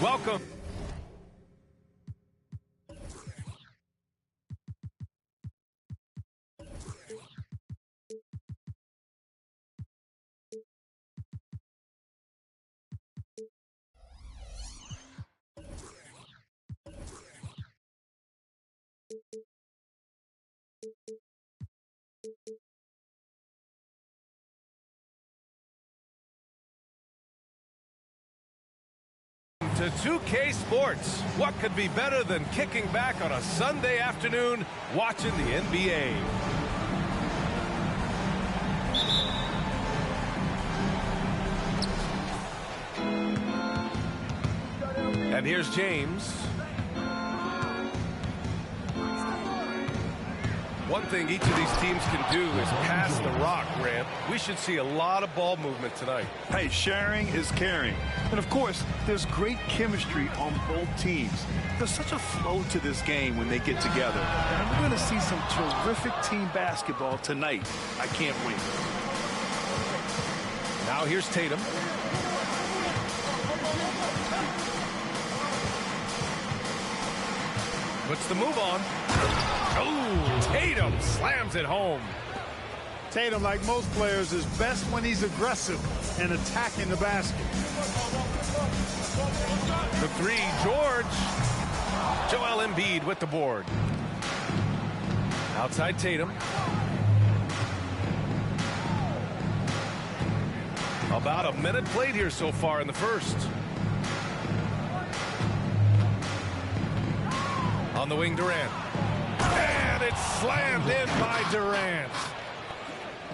Welcome. To 2K Sports. What could be better than kicking back on a Sunday afternoon watching the NBA? And here's James. One thing each of these teams can do is pass the rock, Grant. We should see a lot of ball movement tonight. Hey, sharing is caring. And, of course, there's great chemistry on both teams. There's such a flow to this game when they get together. And we're going to see some terrific team basketball tonight. I can't wait. Now here's Tatum. Puts the move on. Oh, Tatum slams it home. Tatum, like most players, is best when he's aggressive and attacking the basket. The three, George. Joel Embiid with the board. Outside Tatum. About a minute played here so far in the first. On the wing, Durant. And it's slammed in by Durant.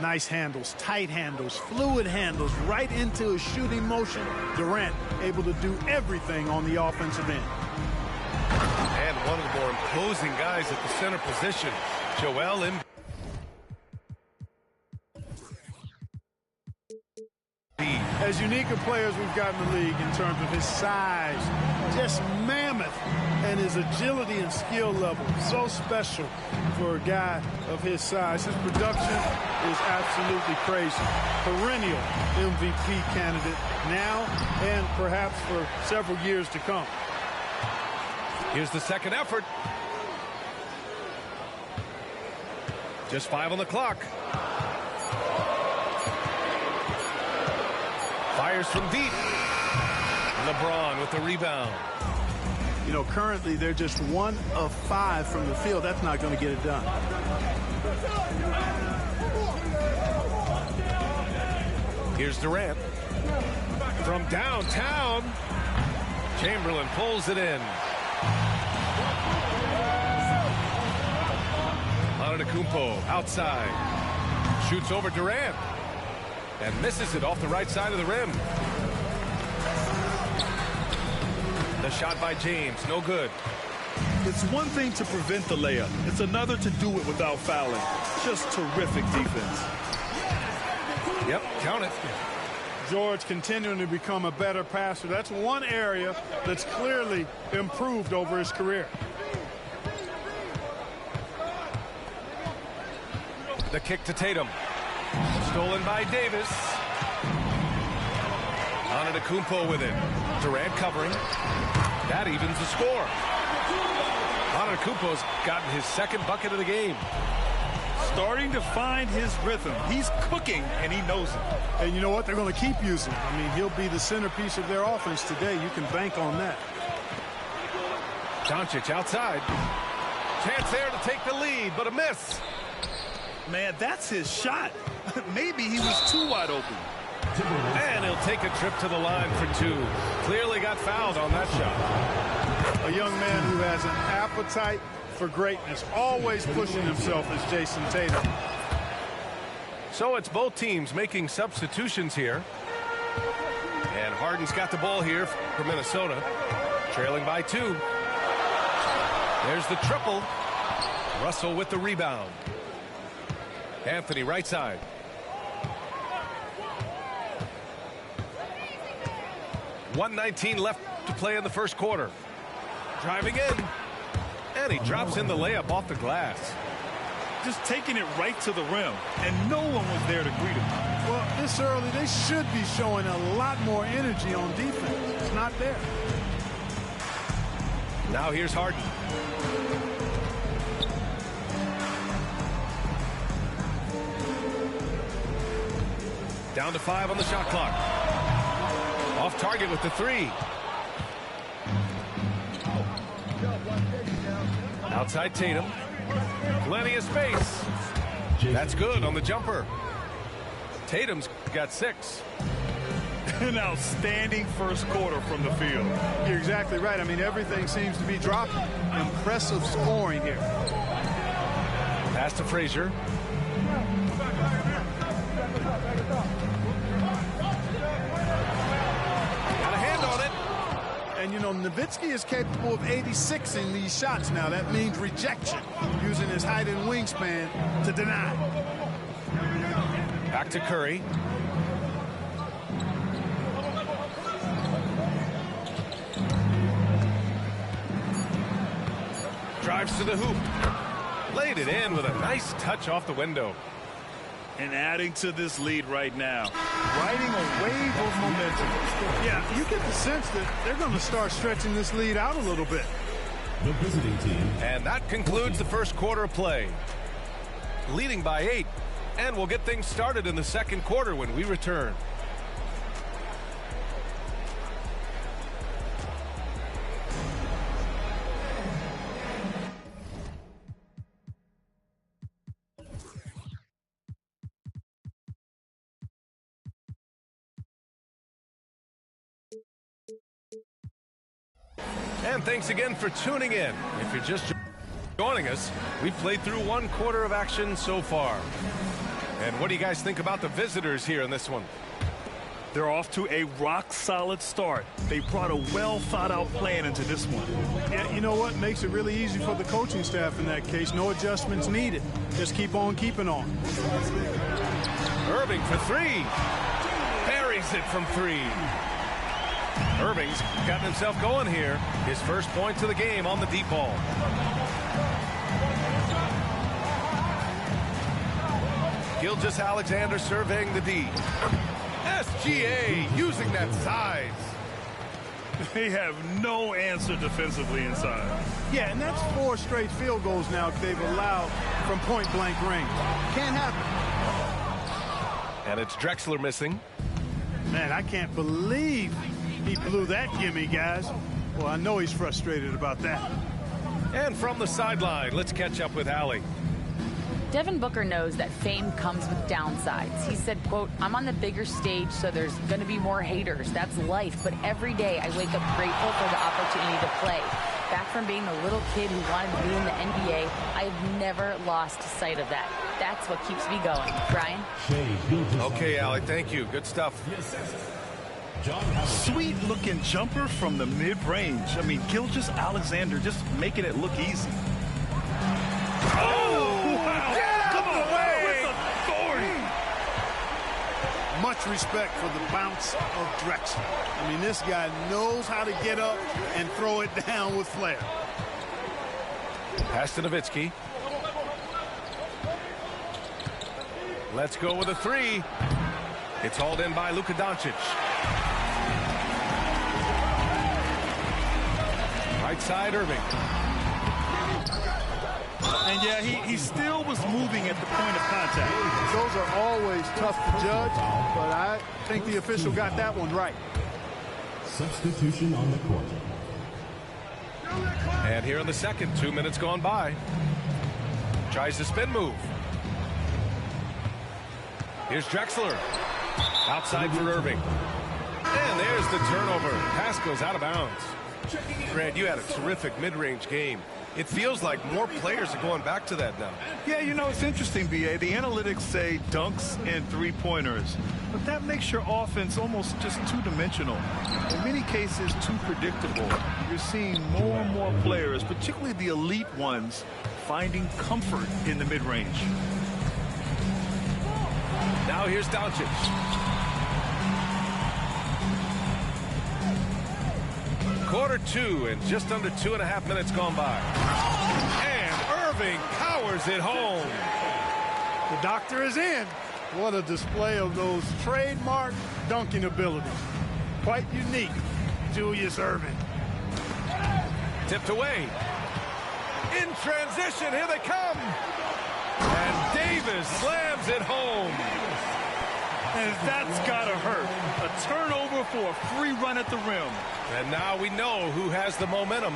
Nice handles, tight handles, fluid handles, right into a shooting motion. Durant able to do everything on the offensive end. And one of the more imposing guys at the center position, Joel Embiid. As unique a player as we've got in the league in terms of his size, just mammoth, and his agility and skill level, so special for a guy of his size. His production is absolutely crazy. Perennial MVP candidate now and perhaps for several years to come. Here's the second effort. Just 5 on the clock. Fires from deep. LeBron with the rebound. You know, currently they're just 1 of 5 from the field. That's not going to get it done. Here's Durant. From downtown, Chamberlain pulls it in. Antetokounmpo outside. Shoots over Durant. And misses it off the right side of the rim. The shot by James, no good. It's one thing to prevent the layup. It's another to do it without fouling. Just terrific defense. Yep, count it. George continuing to become a better passer. That's one area that's clearly improved over his career. The kick to Tatum. Stolen by Davis. Antetokounmpo with it. Durant covering. That evens the score. Antetokounmpo's gotten his second bucket of the game. Starting to find his rhythm. He's cooking, and he knows it. And you know what? They're going to keep using him. I mean, he'll be the centerpiece of their offense today. You can bank on that. Doncic outside. Chance there to take the lead, but a miss. Man, that's his shot. Maybe he was too wide open. And he'll take a trip to the line for 2. Clearly got fouled on that shot. A young man who has an appetite for greatness, always pushing himself as Jason Tatum. So it's both teams making substitutions here. And Harden's got the ball here for Minnesota, trailing by 2. There's the triple. Russell with the rebound. Anthony right side. .119 left to play in the first quarter. Driving in. And he drops in the layup off the glass. Just taking it right to the rim, and no one was there to greet him. Well, this early, they should be showing a lot more energy on defense. It's not there. Now here's Harden. Down to 5 on the shot clock. Off target with the 3. Outside Tatum. Plenty of space. That's good on the jumper. Tatum's got 6. An outstanding first quarter from the field. You're exactly right. I mean, everything seems to be dropping. Impressive scoring here. Pass to Frazier. Got a hand on it. And, you know, Nowitzki is capable of 86ing these shots now. That means rejection, using his height and wingspan to deny. Back to Curry. Drives to the hoop. Laid it in with a nice touch off the window. And adding to this lead right now. Riding a wave of momentum. Yeah, you get the sense that they're going to start stretching this lead out a little bit. The visiting team. And that concludes the first quarter of play. Leading by 8. And we'll get things started in the second quarter when we return. And thanks again for tuning in. If you're just joining us, we've played through 1 quarter of action so far. And what do you guys think about the visitors here in this one? They're off to a rock-solid start. They brought a well-thought-out plan into this one. Yeah, you know what? Makes it really easy for the coaching staff in that case. No adjustments needed. Just keep on keeping on. Irving for 3. Buries it from 3. Irving's gotten himself going here. His first points of the game on the deep ball. Gilgeous-Alexander surveying the D. SGA using that size. They have no answer defensively inside. Yeah, and that's 4 straight field goals now they've allowed from point-blank range. Can't happen. And it's Drexler missing. Man, I can't believe he blew that gimme, guys. Well, I know he's frustrated about that. And from the sideline, let's catch up with Allie. Devin Booker knows that fame comes with downsides. He said, quote, "I'm on the bigger stage, so there's going to be more haters. That's life. But every day I wake up grateful for the opportunity to play. Back from being the little kid who wanted to be in the NBA, I have never lost sight of that. That's what keeps me going." Brian? Okay, Allie, thank you. Good stuff. Sweet-looking jumper from the mid-range. I mean, Gilgeous-Alexander just making it look easy. Much respect for the bounce of Drexler. I mean, this guy knows how to get up and throw it down with flair. Pass to Nowitzki. Let's go with a 3. It's hauled in by Luka Doncic. Right side, Irving. And yeah, he still was moving at the point of contact. Those are always tough to judge, but I think the official got that one right. Substitution on the court. And here in the second, 2 minutes gone by. Tries the spin move. Here's Drexler. Outside for Irving. And there's the turnover. Pass goes out of bounds. Grant, you had a terrific mid-range game. It feels like more players are going back to that now. Yeah, you know, it's interesting, B.A. The analytics say dunks and three-pointers, but that makes your offense almost just two-dimensional. In many cases, too predictable. You're seeing more and more players, particularly the elite ones, finding comfort in the mid-range. Now here's Doncic. Quarter two and just under 2.5 minutes gone by. And Irving powers it home. The doctor is in. What a display of those trademark dunking abilities. Quite unique, Julius Irving. Tipped away. In transition, here they come. And Davis slams it home. And that's got to hurt. A turnover for a free run at the rim. And now we know who has the momentum.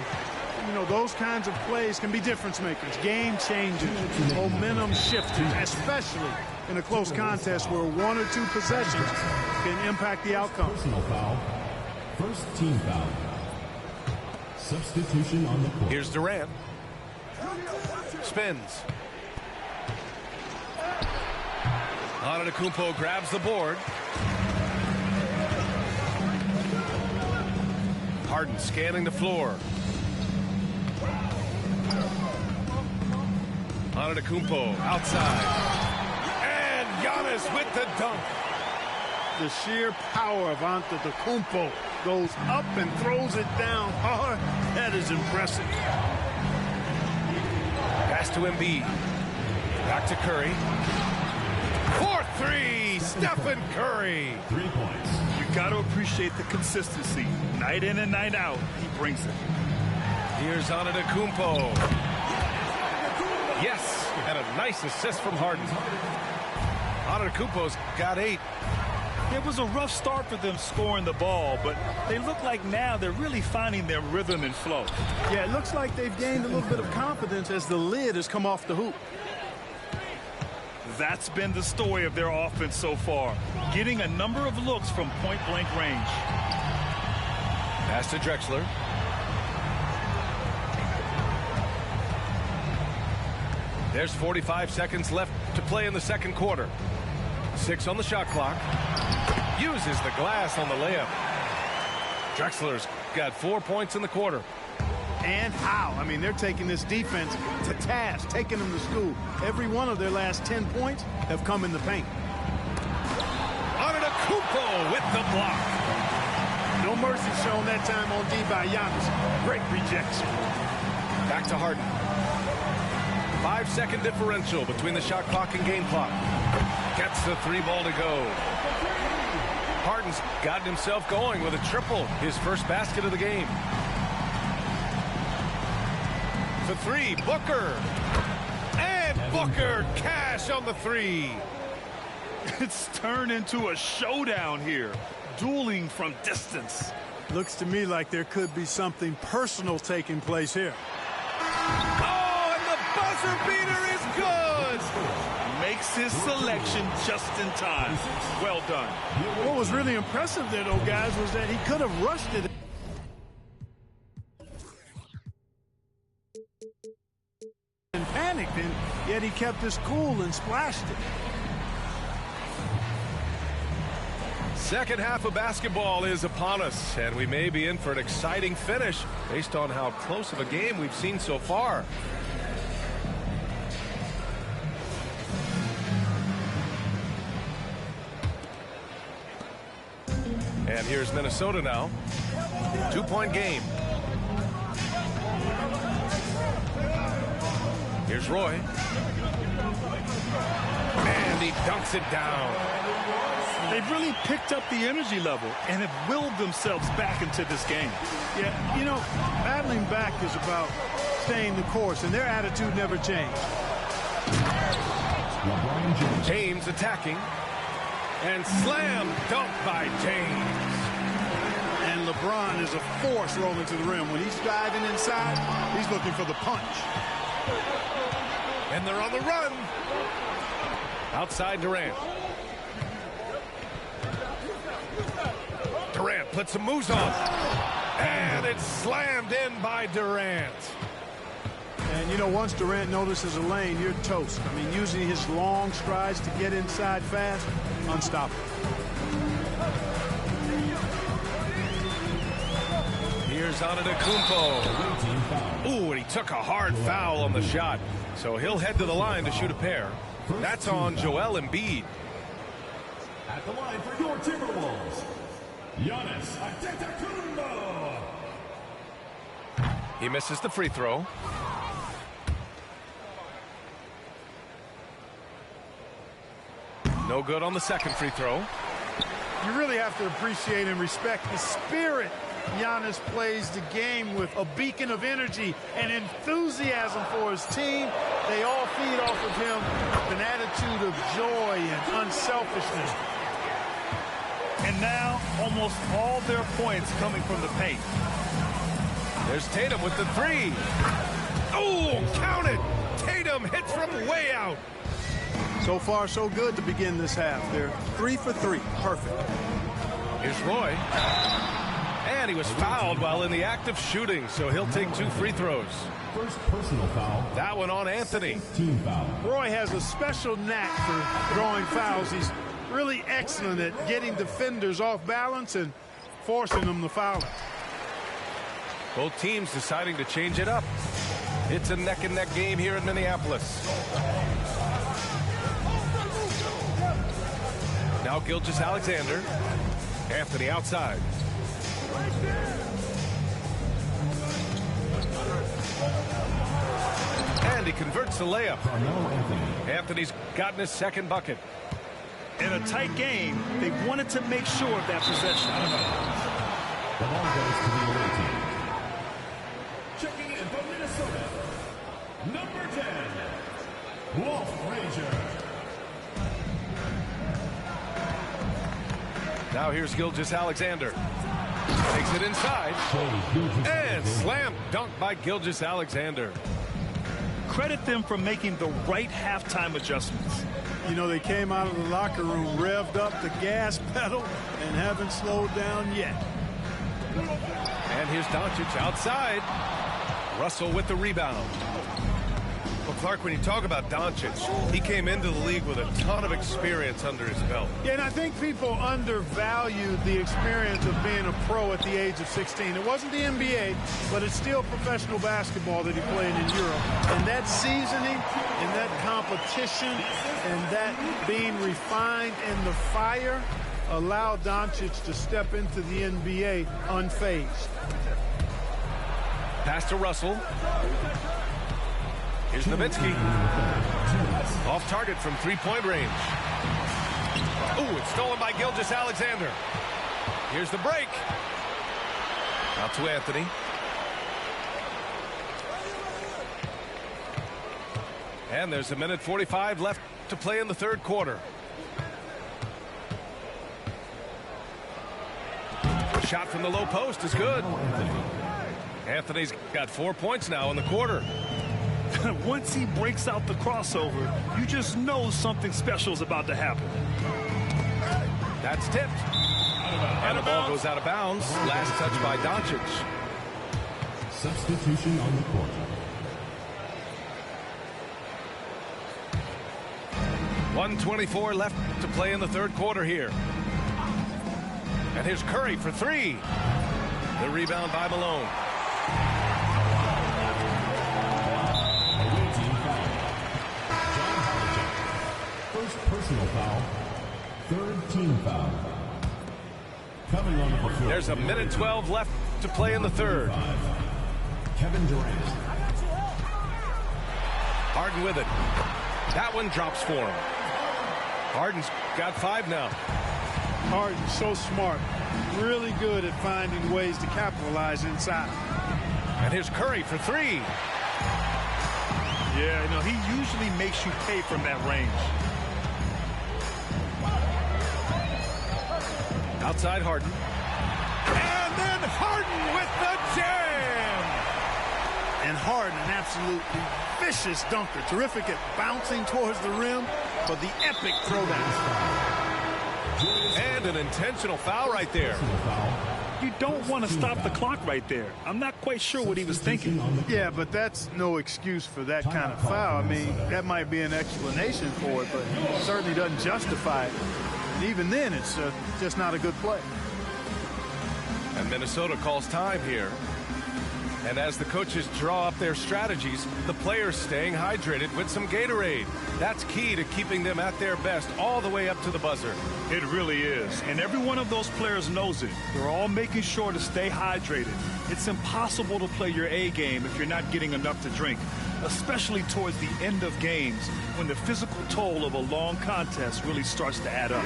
You know, those kinds of plays can be difference makers, game changers, momentum shifters, especially in a close contest where 1 or 2 possessions can impact the outcome. Personal foul. First team foul. Substitution on the court. Here's Durant. Spins. Antetokounmpo grabs the board. Harden scanning the floor. Antetokounmpo outside. And Giannis with the dunk. The sheer power of Antetokounmpo goes up and throws it down hard. That is impressive. Pass to Embiid. Back to Curry. 4-3, Stephen Curry. 3 points. You got to appreciate the consistency. Night in and night out, he brings it. Here's Antetokounmpo. Yes, and a nice assist from Harden. Antetokounmpo's got 8. It was a rough start for them scoring the ball, but they look like now they're really finding their rhythm and flow. Yeah, it looks like they've gained a little bit of confidence as the lid has come off the hoop. That's been the story of their offense so far, getting a number of looks from point-blank range. Pass to Drexler. There's 45 seconds left to play in the second quarter. 6 on the shot clock. Uses the glass on the layup. Drexler's got 4 points in the quarter. And how? I mean, they're taking this defense to task, taking them to school. Every one of their last 10 points have come in the paint. Antetokounmpo with the block. No mercy shown that time on D by Giannis. Great rejection. Back to Harden. 5-second differential between the shot clock and game clock. Gets the 3 ball to go. Harden's gotten himself going with a triple, his first basket of the game. The 3, Booker. And Booker cash on the 3. It's turned into a showdown here, dueling from distance. Looks to me like there could be something personal taking place here. Oh, and the buzzer beater is good. Makes his selection just in time. Well done. What was really impressive there, though, guys, was that he could have rushed it and panicked, and yet he kept his cool and splashed it. Second half of basketball is upon us, and we may be in for an exciting finish based on how close of a game we've seen so far. And here's Minnesota now. 2-point game. Here's Roy. And he dunks it down. They've really picked up the energy level and have willed themselves back into this game. Yeah, you know, battling back is about staying the course, and their attitude never changed. James attacking. And slam dunk by James. And LeBron is a force rolling to the rim. When he's diving inside, he's looking for the punch. And they're on the run. Outside Durant. Durant puts some moves on. And it's slammed in by Durant. And, you know, once Durant notices a lane, you're toast. I mean, using his long strides to get inside fast, unstoppable. Here's Antetokounmpo. Ooh, and he took a hard foul on the shot. So he'll head to the line to shoot a pair. That's on Joel Embiid. At the line for your Timberwolves, Giannis Antetokounmpo. He misses the free throw. No good on the second free throw. You really have to appreciate and respect the spirit Giannis plays the game with, a beacon of energy and enthusiasm for his team. They all feed off of him with an attitude of joy and unselfishness. And now, almost all their points coming from the paint. There's Tatum with the three. Oh, count it! Tatum hits from way out. So far, so good to begin this half. They're 3 for 3. Perfect. Here's Roy. And he was fouled while in the act of shooting, so he'll take 2 free throws. First personal foul. That one on Anthony. Team foul. Roy has a special knack for drawing fouls. He's really excellent at getting defenders off balance and forcing them to foul him. Both teams deciding to change it up. It's a neck-and-neck game here in Minneapolis. Now Gilgeous-Alexander. Anthony outside. And he converts the layup. Anthony's gotten his second bucket. In a tight game, they wanted to make sure of that possession. The ball goes to the away team. Checking in from Minnesota, number 10, Walt Frazier. Now here's Gilgeous-Alexander. Takes it inside. And slam dunk by Gilgeous-Alexander. Credit them for making the right halftime adjustments. You know, they came out of the locker room, revved up the gas pedal, and haven't slowed down yet. And here's Doncic outside. Russell with the rebound. Well, Clark, when you talk about Doncic, he came into the league with a ton of experience under his belt. Yeah, and I think people undervalue the experience of being a pro at the age of 16. It wasn't the NBA, but it's still professional basketball that he played in Europe. And that seasoning and that competition and that being refined in the fire allowed Doncic to step into the NBA unfazed. Pass to Russell. Here's Nowitzki. Off target from three-point range. Oh, it's stolen by Gilgeous-Alexander. Here's the break. Out to Anthony. And there's 1:45 left to play in the third quarter. Shot from the low post is good. Anthony's got 4 points now in the quarter. Once he breaks out the crossover, you just know something special is about to happen. That's tipped. And the ball goes out of bounds. Last touch by Doncic. Substitution on the court. .124 left to play in the third quarter here. And here's Curry for three. The rebound by Malone. Away team foul. John Havlicek. First personal foul. Third team foul. Coming on the floor. There's 1:12 left to play in the third. Kevin Durant. Harden with it. That one drops for him. Harden's got 5 now. Harden, so smart. Really good at finding ways to capitalize inside. And here's Curry for three. Yeah, you know, he usually makes you pay from that range. Outside Harden. And then Harden with the jam. And Harden, an absolutely vicious dunker. Terrific at bouncing towards the rim, but the epic throwdown. And an intentional foul right there. You don't want to stop the clock right there. I'm not quite sure what he was thinking. Yeah, but that's no excuse for that kind of foul. I mean, that might be an explanation for it, but it certainly doesn't justify it. And even then, it's just not a good play. And Minnesota calls time here. And as the coaches draw up their strategies, the players staying hydrated with some Gatorade. That's key to keeping them at their best all the way up to the buzzer. It really is. And every one of those players knows it. They're all making sure to stay hydrated. It's impossible to play your A game if you're not getting enough to drink, especially towards the end of games when the physical toll of a long contest really starts to add up.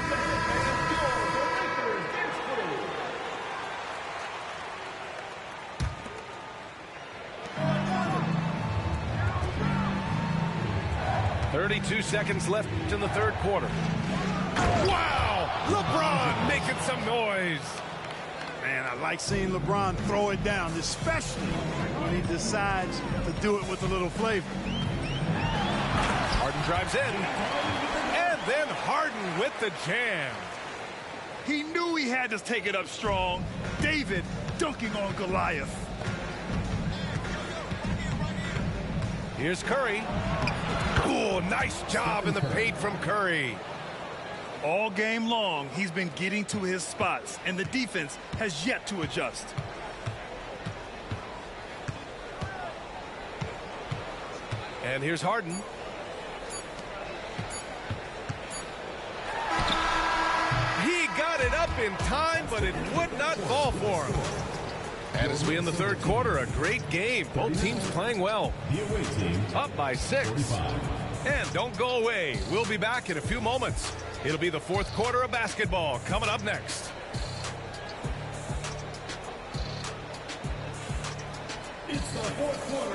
.32 seconds left in the third quarter. Wow! LeBron making some noise. Man, I like seeing LeBron throw it down, especially when he decides to do it with a little flavor. Harden drives in. And then Harden with the jam. He knew he had to take it up strong. David dunking on Goliath. Here's Curry. Oh, nice job in the paint from Curry. All game long, he's been getting to his spots, and the defense has yet to adjust. And here's Harden. He got it up in time, but it would not fall for him. And as we end the third quarter, a great game. Both teams playing well. Up by 6. And don't go away. We'll be back in a few moments. It'll be the fourth quarter of basketball coming up next.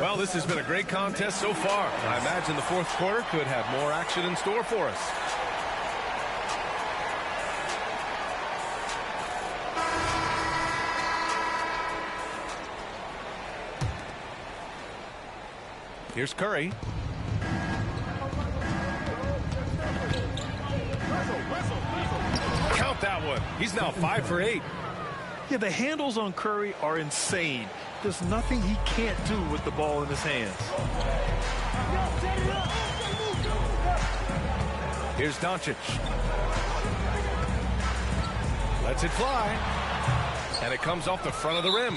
Well, this has been a great contest so far. I imagine the fourth quarter could have more action in store for us. Here's Curry. Count that one. He's now 5 for 8. Yeah, the handles on Curry are insane. There's nothing he can't do with the ball in his hands. Here's Doncic. Lets it fly. And it comes off the front of the rim.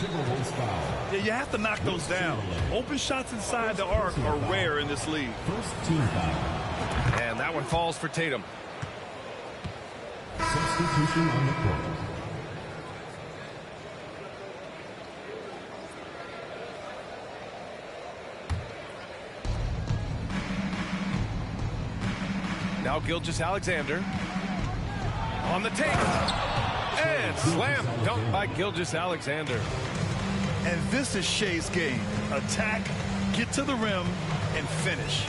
Yeah, you have to knock those down. Open shots inside the arc are rare in this league. And that one falls for Tatum. Substitution on the court. Now Gilgeous-Alexander on the take. And slam dunk by Gilgeous-Alexander. And this is Shea's game. Attack, get to the rim, and finish.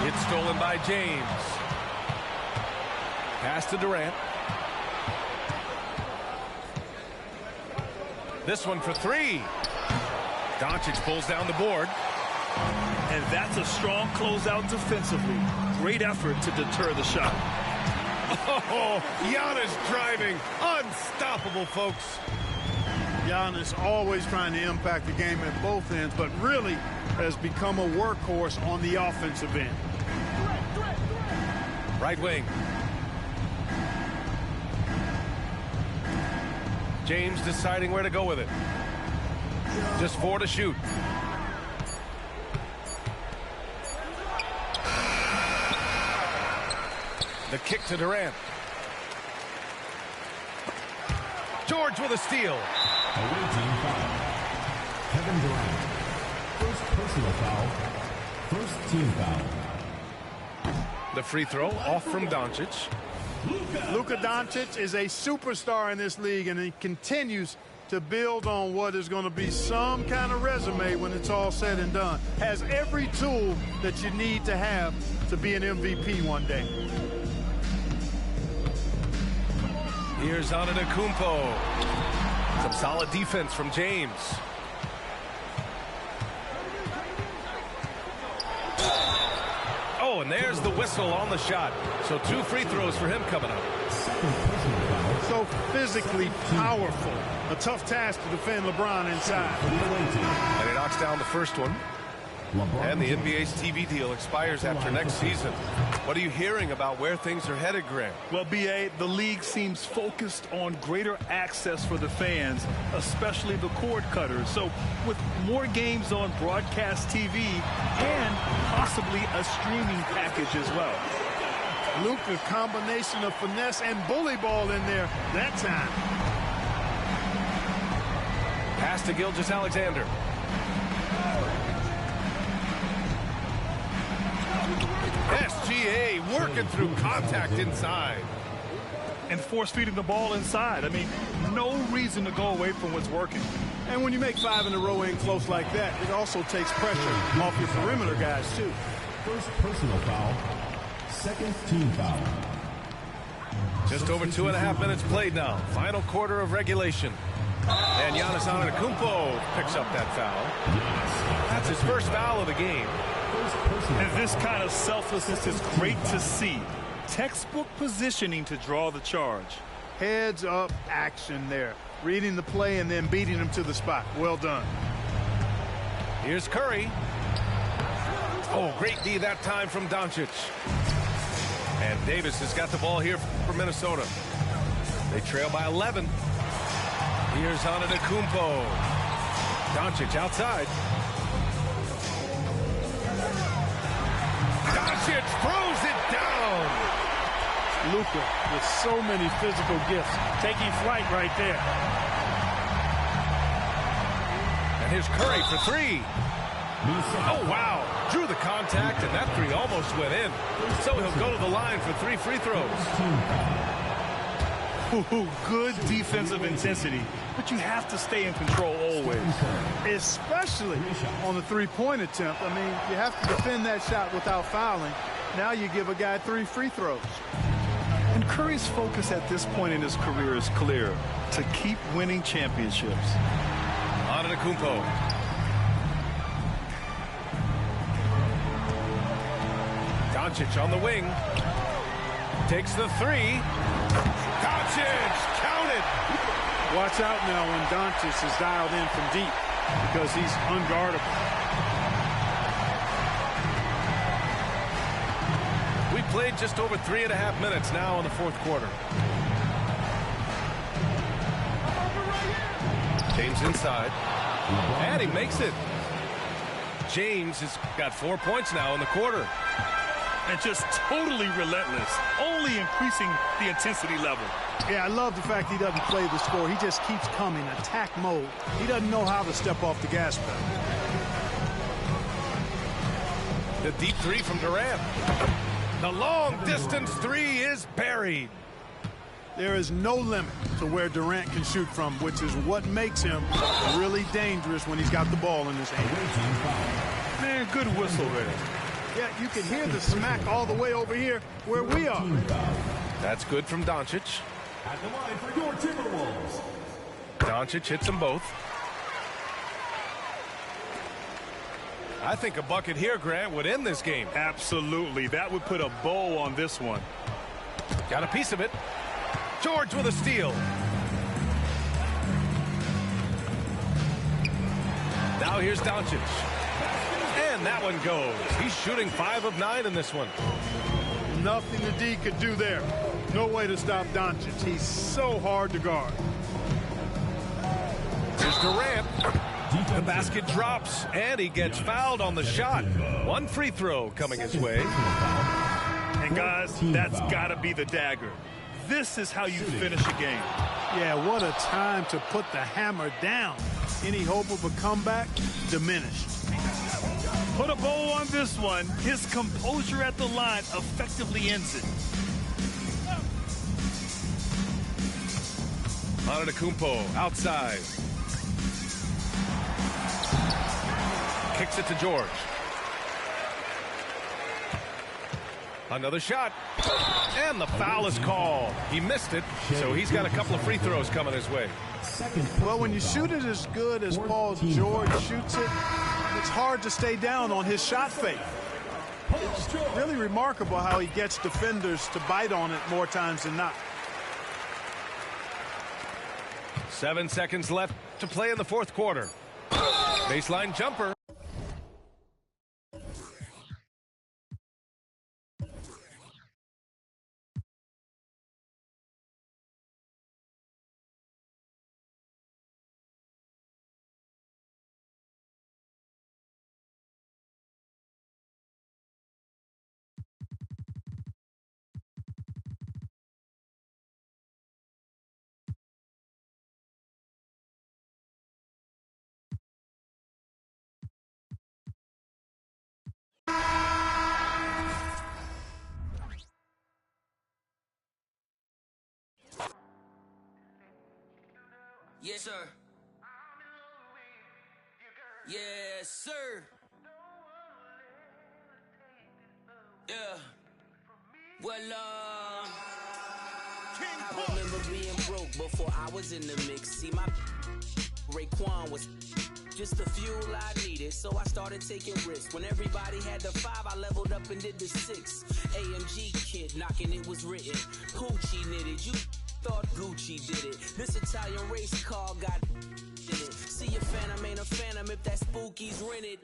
It's stolen by James. Pass to Durant. This one for 3. Doncic pulls down the board. And that's a strong closeout defensively. Great effort to deter the shot. Oh, Giannis driving. Unstoppable, folks. Giannis always trying to impact the game at both ends, but really has become a workhorse on the offensive end. Right wing. James deciding where to go with it. Just 4 to shoot. The kick to Durant. George with a steal. Away team foul. Kevin Durant. First personal foul. First team foul. The free throw off from Doncic. Luka Doncic is a superstar in this league, and he continues to build on what is going to be some kind of resume when it's all said and done. Has every tool that you need to have to be an MVP one day. Here's Antetokounmpo. Some solid defense from James. Oh, and there's the whistle on the shot. So 2 free throws for him coming up. So physically powerful. A tough task to defend LeBron inside. And he knocks down the first one. And the NBA's TV deal expires after next season. What are you hearing about where things are headed, Grant? Well, B.A., the league seems focused on greater access for the fans, especially the cord cutters. So with more games on broadcast TV and possibly a streaming package as well. Luka, combination of finesse and bully ball in there that time. Pass to Gilgeous-Alexander. SGA working through contact inside. And force-feeding the ball inside. I mean, no reason to go away from what's working. And when you make 5 in a row in close like that, it also takes pressure off your perimeter guys, too. First personal foul. Second team foul. Just over 2.5 minutes played now. Final quarter of regulation. And Giannis Antetokounmpo picks up that foul. That's his first foul of the game. And this kind of selflessness is great to see. Textbook positioning to draw the charge. Heads up action there. Reading the play and then beating him to the spot. Well done. Here's Curry. Oh, great D that time from Doncic. And Davis has got the ball here for Minnesota. They trail by 11. Here's Antetokounmpo. Doncic outside. Doncic throws it down. Luka with so many physical gifts, taking flight right there. And here's Curry for 3. Oh, wow. Drew the contact, and that 3 almost went in. So he'll go to the line for 3 free throws. Ooh, good defensive intensity, but you have to stay in control always. Especially on the three-point attempt. I mean, you have to defend that shot without fouling. Now you give a guy 3 free throws. And Curry's focus at this point in his career is clear: to keep winning championships. Antetokounmpo. Doncic on the wing. Takes the 3. Doncic counted. Watch out now when Doncic is dialed in from deep because he's unguardable. We played just over 3.5 minutes now in the fourth quarter. James inside. And he makes it. James has got 4 points now in the quarter. And just totally relentless, only increasing the intensity level. Yeah, I love the fact he doesn't play the score. He just keeps coming, attack mode. He doesn't know how to step off the gas pedal. The deep 3 from Durant. The long distance 3 is buried. There is no limit to where Durant can shoot from, which is what makes him really dangerous when he's got the ball in his hand. Man, good whistle there. Yeah, you can hear the smack all the way over here where we are. That's good from Doncic. At the line for your Timberwolves. Doncic hits them both. I think a bucket here, Grant, would end this game. Absolutely. That would put a bow on this one. Got a piece of it. George with a steal. Now here's Doncic. And that one goes. He's shooting 5 of 9 in this one. Nothing the D could do there. No way to stop Doncic. He's so hard to guard. Here's Durant. The basket drops, and he gets fouled on the shot. 1 free throw coming his way. And guys, that's got to be the dagger. This is how you finish a game. Yeah, what a time to put the hammer down. Any hope of a comeback? Diminished. Put a bow on this one. His composure at the line effectively ends it. Antetokounmpo outside. Kicks it to George. Another shot. And the foul is called. He missed it, so he's got a couple of free throws coming his way. Well, when you shoot it as good as Paul George shoots it, it's hard to stay down on his shot fake. It's really remarkable how he gets defenders to bite on it more times than not. 7 seconds left to play in the fourth quarter. Baseline jumper. Yes, sir. Yes, sir. Yeah. Well, I remember being broke before I was in the mix. See, my Raekwon was just the fuel I needed, so I started taking risks. When everybody had the 5, I leveled up and did the 6. AMG kit knocking, it was written. Poochie knitted, you thought Gucci did it. This Italian race car got in it. See a phantom ain't a phantom if that spooky's rented.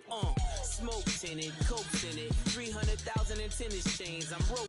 Smoke tinted, coke in it, 300,000 in tennis chains. I'm broke